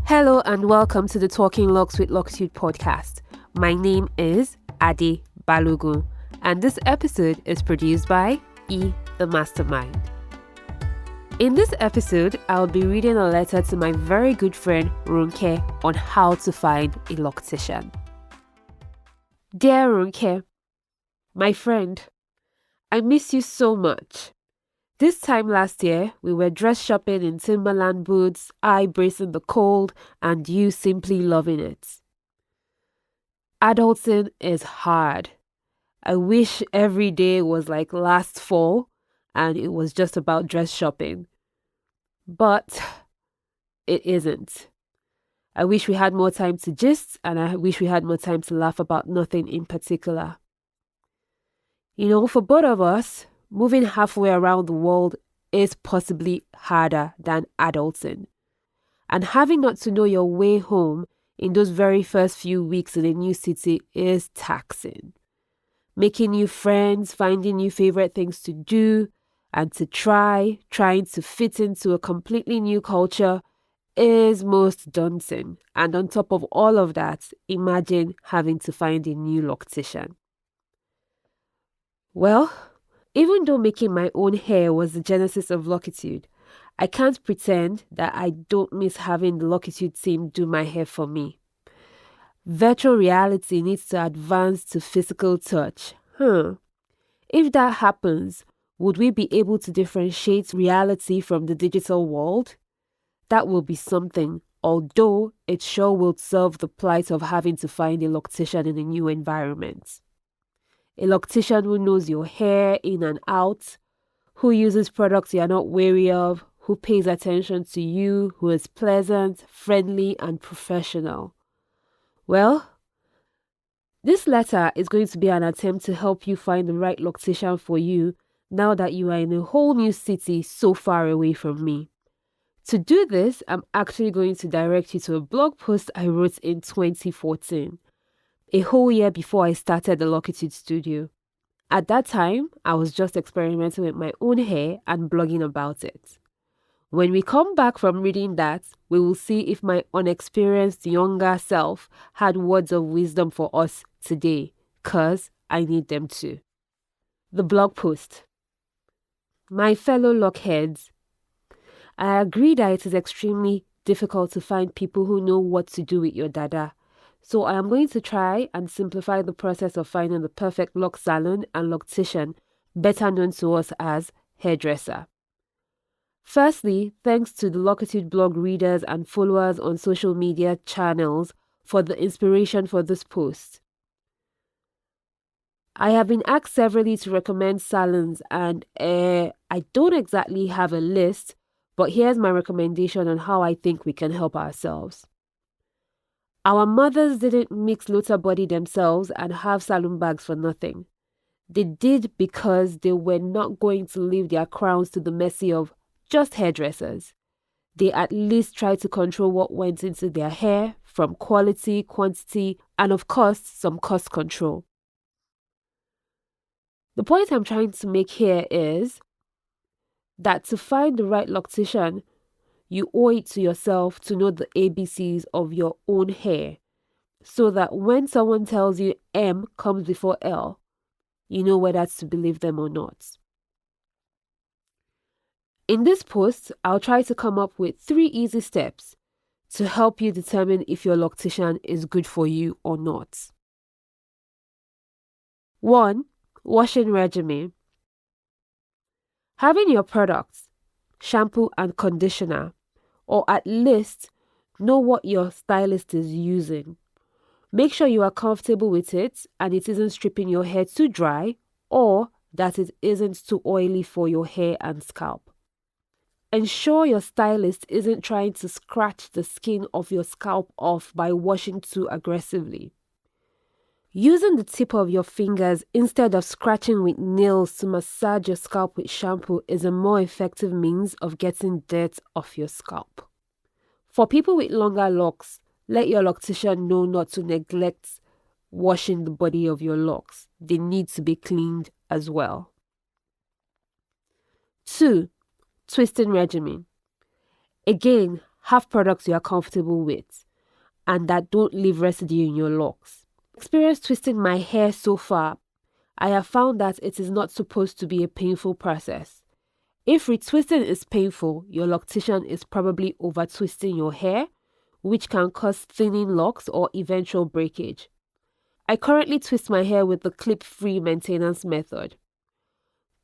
Hello and welcome to the Talking Locs with Locitude podcast. My name is Ade Balogun and this episode is produced by E the Mastermind. In this episode, I'll be reading a letter to my very good friend Ronke on how to find a loctician. Dear Ronke, my friend, I miss you so much. This time last year, we were dress shopping in Timberland boots, I bracing the cold, and you simply loving it. Adulting is hard. I wish every day was like last fall and it was just about dress shopping. But it isn't. I wish we had more time to gist and I wish we had more time to laugh about nothing in particular. For both of us, moving halfway around the world is possibly harder than adulting. And having not to know your way home in those very first few weeks in a new city is taxing. Making new friends, finding new favorite things to do and to trying to fit into a completely new culture is most daunting. And on top of all of that, imagine having to find a new loctician. Well, even though making my own hair was the genesis of Locitude, I can't pretend that I don't miss having the Locitude team do my hair for me. Virtual reality needs to advance to physical touch. If that happens, would we be able to differentiate reality from the digital world? That will be something, although it sure will solve the plight of having to find a loctician in a new environment. A loctician who knows your hair in and out, who uses products you are not wary of, who pays attention to you, who is pleasant, friendly, and professional. Well, this letter is going to be an attempt to help you find the right loctician for you now that you are in a whole new city so far away from me. To do this, I'm actually going to direct you to a blog post I wrote in 2014. A whole year before I started the Locitude studio. At that time, I was just experimenting with my own hair and blogging about it. When we come back from reading that, we will see if my unexperienced younger self had words of wisdom for us today, cause I need them too. The blog post. My fellow lockheads, I agree that it is extremely difficult to find people who know what to do with your dada. So I am going to try and simplify the process of finding the perfect lock salon and loctician, better known to us as hairdresser. Firstly, thanks to the Locitude blog readers and followers on social media channels for the inspiration for this post. I have been asked severally to recommend salons and I don't exactly have a list, but here's my recommendation on how I think we can help ourselves. Our mothers didn't mix Lota body themselves and have salon bags for nothing. They did because they were not going to leave their crowns to the mercy of just hairdressers. They at least tried to control what went into their hair from quality, quantity, and of course, some cost control. The point I'm trying to make here is that to find the right loctician, you owe it to yourself to know the ABCs of your own hair so that when someone tells you M comes before L, you know whether to believe them or not. In this post, I'll try to come up with 3 easy steps to help you determine if your loctician is good for you or not. 1. Washing regimen. Having your products, shampoo and conditioner, or at least know what your stylist is using. Make sure you are comfortable with it and it isn't stripping your hair too dry or that it isn't too oily for your hair and scalp. Ensure your stylist isn't trying to scratch the skin of your scalp off by washing too aggressively. Using the tip of your fingers instead of scratching with nails to massage your scalp with shampoo is a more effective means of getting dirt off your scalp. For people with longer locks, let your loctician know not to neglect washing the body of your locks. They need to be cleaned as well. 2. Twisting regimen. Again, have products you are comfortable with, and that don't leave residue in your locks. Experience twisting my hair so far, I have found that it is not supposed to be a painful process. If retwisting is painful, your loctician is probably over twisting your hair, which can cause thinning locks or eventual breakage. I currently twist my hair with the clip-free maintenance method.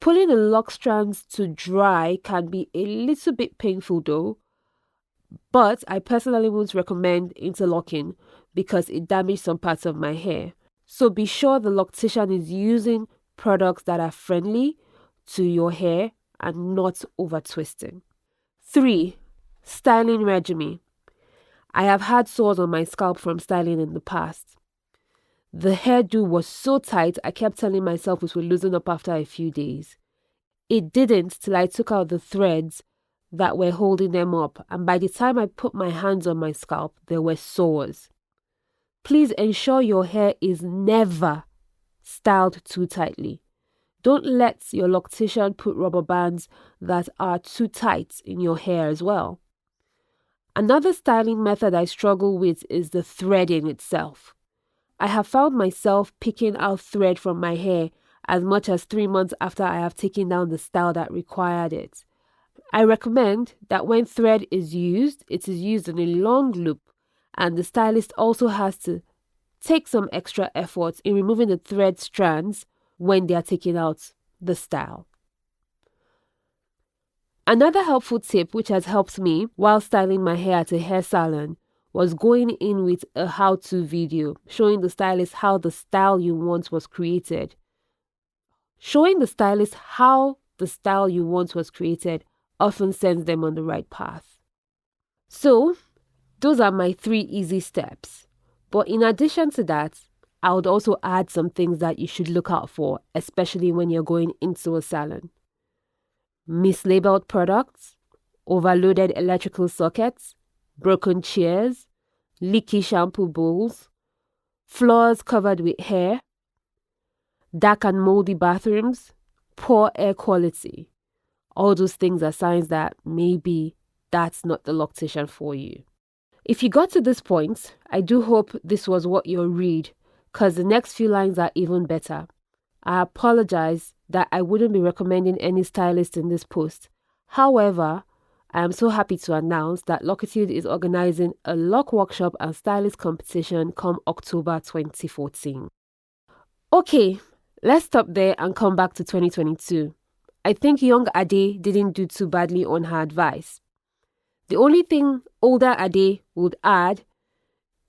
Pulling the lock strands to dry can be a little bit painful though, but I personally won't recommend interlocking because it damages some parts of my hair. So be sure the loctician is using products that are friendly to your hair and not over twisting. 3. Styling regimen. I have had sores on my scalp from styling in the past. The hairdo was so tight I kept telling myself it would loosen up after a few days. It didn't till I took out the threads that were holding them up, and by the time I put my hands on my scalp, there were sores. Please ensure your hair is never styled too tightly. Don't let your loctician put rubber bands that are too tight in your hair as well. Another styling method I struggle with is the threading itself. I have found myself picking out thread from my hair as much as 3 months after I have taken down the style that required it. I recommend that when thread is used, it is used in a long loop, and the stylist also has to take some extra effort in removing the thread strands when they are taking out the style. Another helpful tip which has helped me while styling my hair at a hair salon was going in with a how-to video showing the stylist how the style you want was created. Showing the stylist how the style you want was created often sends them on the right path. So, those are my 3 easy steps. But in addition to that, I would also add some things that you should look out for, especially when you're going into a salon. Mislabeled products, overloaded electrical sockets, broken chairs, leaky shampoo bowls, floors covered with hair, dark and moldy bathrooms, poor air quality. All those things are signs that maybe that's not the loctician for you. If you got to this point, I do hope this was what you'll read, because the next few lines are even better. I apologize that I wouldn't be recommending any stylist in this post. However, I am so happy to announce that Locitude is organizing a lock workshop and stylist competition come October 2014. Okay, let's stop there and come back to 2022. I think young Ade didn't do too badly on her advice. The only thing older Ade would add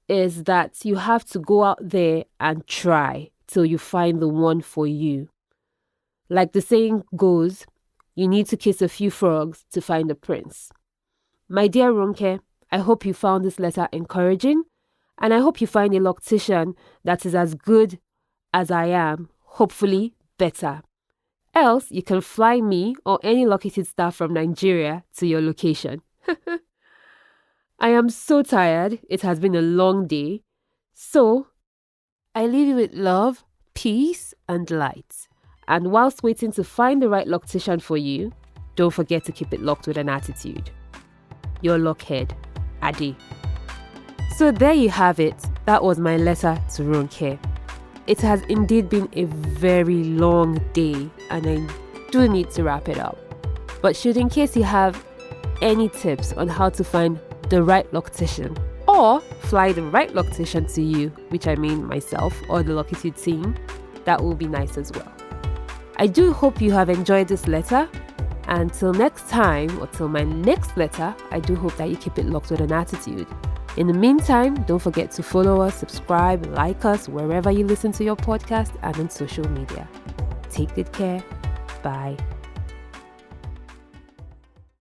is that you have to go out there and try till you find the one for you. Like the saying goes, you need to kiss a few frogs to find a prince. My dear Ronke, I hope you found this letter encouraging, and I hope you find a loctician that is as good as I am, hopefully better. Else, you can fly me or any Locitude staff from Nigeria to your location. I am so tired. It has been a long day. So, I leave you with love, peace, and light. And whilst waiting to find the right loctician for you, don't forget to keep it locked with an attitude. Your lockhead, Ade. So there you have it. That was my letter to Ronke. It has indeed been a very long day and I do need to wrap it up. But should in case you have any tips on how to find the right loctician or fly the right loctician to you, which I mean myself or the Locitude team, that will be nice as well. I do hope you have enjoyed this letter. Until next time or till my next letter, I do hope that you keep it locked with an attitude. In the meantime, don't forget to follow us, subscribe, like us wherever you listen to your podcast and on social media. Take good care. Bye.